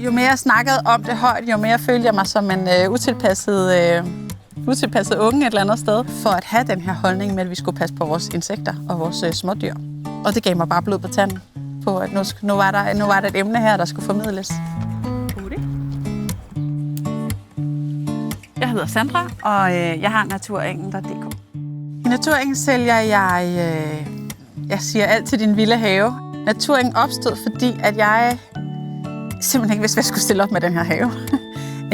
Jo mere jeg snakkede om det højt, jo mere følte jeg mig som en utilpasset unge et eller andet sted, for at have den her holdning med, at vi skulle passe på vores insekter og vores smådyr. Og det gav mig bare blod på tanden på, at nu var der et emne her, der skulle formidles. Jeg hedder Sandra, og jeg har Naturengen.dk. I Naturengen sælger jeg siger alt til din vilde have. Naturengen opstod, fordi at jeg simpelthen ikke vidste, hvad jeg skulle stille op med den her have.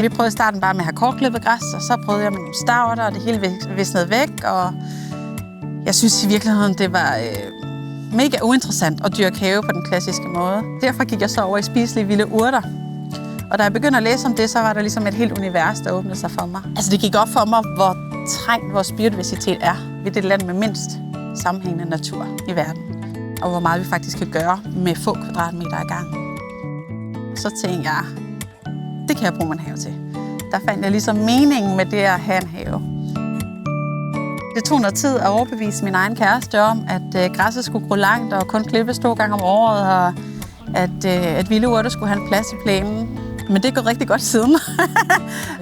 Vi prøvede i starten bare med at have kortklippet græs, og så prøvede jeg med nogle stavter, og det hele visnede væk. Og jeg synes i virkeligheden, det var mega uinteressant at dyrke have på den klassiske måde. Derfor gik jeg så over i spiselige vilde urter. Og da jeg begyndte at læse om det, så var der ligesom et helt univers, der åbnede sig for mig. Altså det gik op for mig, hvor trængt vores biodiversitet er ved det land med mindst sammenhængende natur i verden. Og hvor meget vi faktisk kan gøre med få kvadratmeter ad gangen. Så tænkte jeg, det kan jeg bruge min have til. Der fandt jeg ligesom meningen med det at have en have. Det tog noget tid at overbevise min egen kæreste om, at græsset skulle gro langt og kun klippes 2 gange om året, og at vilde urter skulle have en plads i plænen. Men det går rigtig godt siden.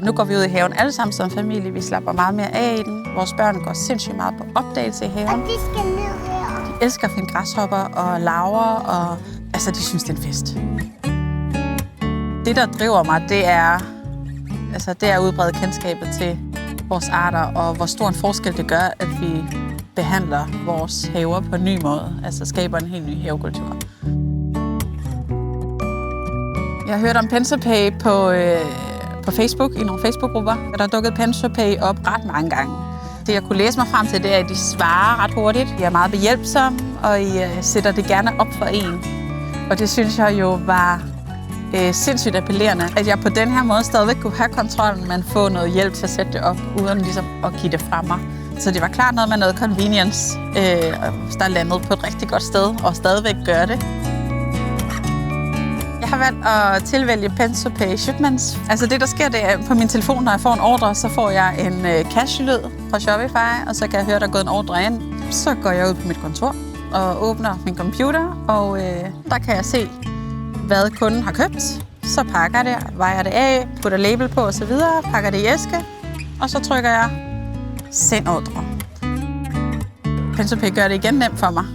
Nu går vi ud i haven alle sammen som familie. Vi slapper meget mere af i den. Vores børn går sindssygt meget på opdagelse i haven. Og de skal ned her. De elsker at finde græshopper og laver, og altså, de synes, det er en fest. Det, der driver mig, det er at udbrede kendskabet til vores arter, og hvor stor en forskel det gør, at vi behandler vores haver på en ny måde. Altså skaber en helt ny havekultur. Jeg har hørt om PensoPay på Facebook, i nogle Facebook-grupper. Der er dukket PensoPay op ret mange gange. Det, jeg kunne læse mig frem til, det er, at de svarer ret hurtigt. De er meget behjælpsomme, og I sætter det gerne op for en. Og det synes jeg jo var sindssygt appellerende, at jeg på den her måde stadigvæk kunne have kontrollen, men få noget hjælp til at sætte det op, uden ligesom at give det fra mig. Så det var klart noget med noget convenience, der landede på et rigtig godt sted, og stadigvæk gør det. Jeg har valgt at tilvælge PensoPay Shipments. Altså det, der sker, det er på min telefon, når jeg får en ordre, så får jeg en cash-lyd fra Shopify, og så kan jeg høre, der er gået en ordre ind. Så går jeg ud på mit kontor og åbner min computer, og der kan jeg se, hvad kunden har købt. Så pakker det, vejer det af, putter label på osv., pakker det i æske, og så trykker jeg send ordre. PensoPay gør det igen nemt for mig.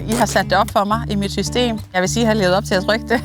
I har sat det op for mig i mit system. Jeg vil sige, at jeg har levet op til at trykke det.